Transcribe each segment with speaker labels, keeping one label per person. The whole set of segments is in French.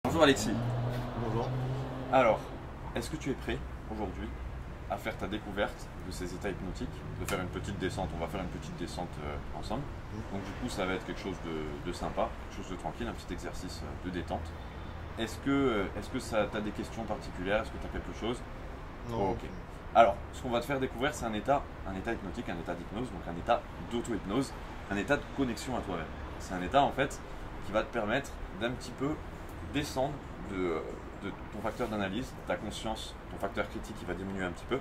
Speaker 1: Bonjour Alexis.
Speaker 2: Bonjour.
Speaker 1: Alors, est-ce que tu es prêt aujourd'hui à faire ta découverte de ces états hypnotiques, de faire une petite descente? On va faire une petite descente ensemble. Donc du coup, ça va être quelque chose de sympa, quelque chose de tranquille, un petit exercice de détente. Est-ce que tu as des questions particulières? Est-ce que tu as quelque chose?
Speaker 2: Non.
Speaker 1: Ok. Alors, ce qu'on va te faire découvrir, c'est un état hypnotique, un état d'hypnose, donc un état d'auto-hypnose, un état de connexion à toi-même. C'est un état en fait qui va te permettre d'un petit peu descendre de ton facteur d'analyse, ta conscience, ton facteur critique qui va diminuer un petit peu,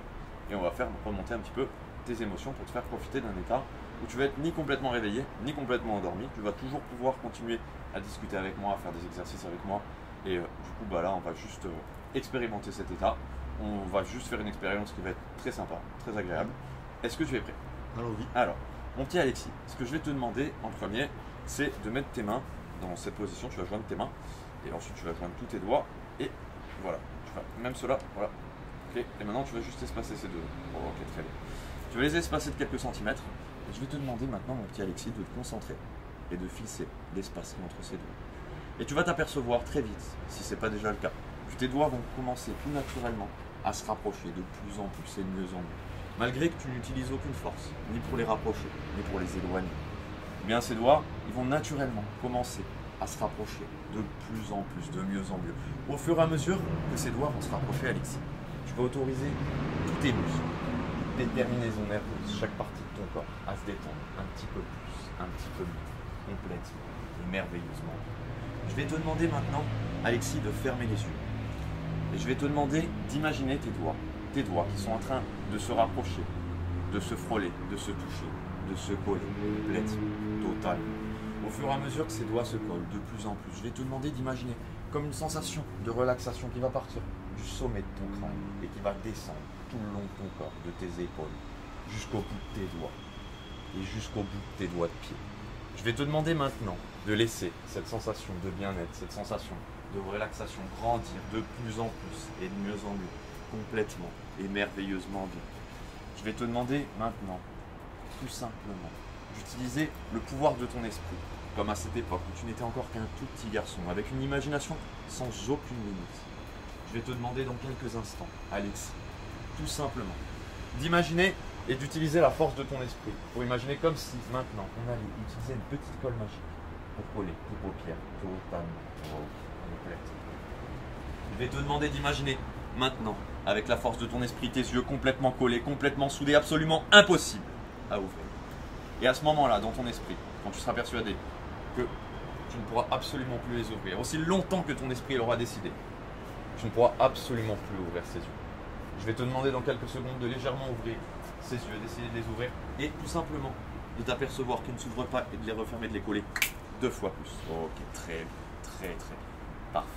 Speaker 1: et on va faire remonter un petit peu tes émotions pour te faire profiter d'un état où tu vas être ni complètement réveillé, ni complètement endormi. Tu vas toujours pouvoir continuer à discuter avec moi, à faire des exercices avec moi, et du coup là on va juste expérimenter cet état. On va juste faire une expérience qui va être très sympa, très agréable. Est-ce que tu es prêt?
Speaker 2: Allons-y.
Speaker 1: Alors, mon petit Alexis, ce que je vais te demander en premier, c'est de mettre tes mains dans cette position. Tu vas joindre tes mains et ensuite tu vas joindre tous tes doigts et voilà. Tu vas même cela, voilà. Ok. Et maintenant tu vas juste espacer ces deux. Oh, ok, très bien. Tu vas les espacer de quelques centimètres. Et je vais te demander maintenant, mon petit Alexis, de te concentrer et de fixer l'espacement entre ces doigts. Et tu vas t'apercevoir très vite, si ce n'est pas déjà le cas, que tes doigts vont commencer tout naturellement à se rapprocher de plus en plus et de mieux en mieux. Malgré que tu n'utilises aucune force, ni pour les rapprocher, ni pour les éloigner. Eh bien ces doigts, ils vont naturellement commencer à se rapprocher de plus en plus, de mieux en mieux. Au fur et à mesure que ces doigts vont se rapprocher, Alexis, tu vas autoriser tous tes muscles, tes terminaisons nerveuses, chaque partie de ton corps à se détendre un petit peu plus, un petit peu mieux, complètement et merveilleusement. Je vais te demander maintenant, Alexis, de fermer les yeux. Et je vais te demander d'imaginer tes doigts qui sont en train de se rapprocher, de se frôler, de se toucher, de se coller, complètement, totalement. Au fur et à mesure que ces doigts se collent de plus en plus, je vais te demander d'imaginer comme une sensation de relaxation qui va partir du sommet de ton crâne et qui va descendre tout le long de ton corps, de tes épaules, jusqu'au bout de tes doigts et jusqu'au bout de tes doigts de pied. Je vais te demander maintenant de laisser cette sensation de bien-être, cette sensation de relaxation grandir de plus en plus et de mieux en mieux, complètement et merveilleusement bien. Je vais te demander maintenant, tout simplement, d'utiliser le pouvoir de ton esprit, comme à cette époque où tu n'étais encore qu'un tout petit garçon, avec une imagination sans aucune limite. Je vais te demander dans quelques instants, Alexis, tout simplement, d'imaginer et d'utiliser la force de ton esprit pour imaginer comme si maintenant on allait utiliser une petite colle magique pour coller tes paupières totalement complètes. Je vais te demander d'imaginer maintenant, avec la force de ton esprit, tes yeux complètement collés, complètement soudés, absolument impossible à ouvrir. Et à ce moment-là, dans ton esprit, quand tu seras persuadé que tu ne pourras absolument plus les ouvrir, aussi longtemps que ton esprit l'aura décidé, tu ne pourras absolument plus ouvrir ces yeux. Je vais te demander dans quelques secondes de légèrement ouvrir ces yeux, d'essayer de les ouvrir et tout simplement de t'apercevoir qu'ils ne s'ouvrent pas et de les refermer, de les coller 2 fois plus. Ok, très bien, très bien. Parfait.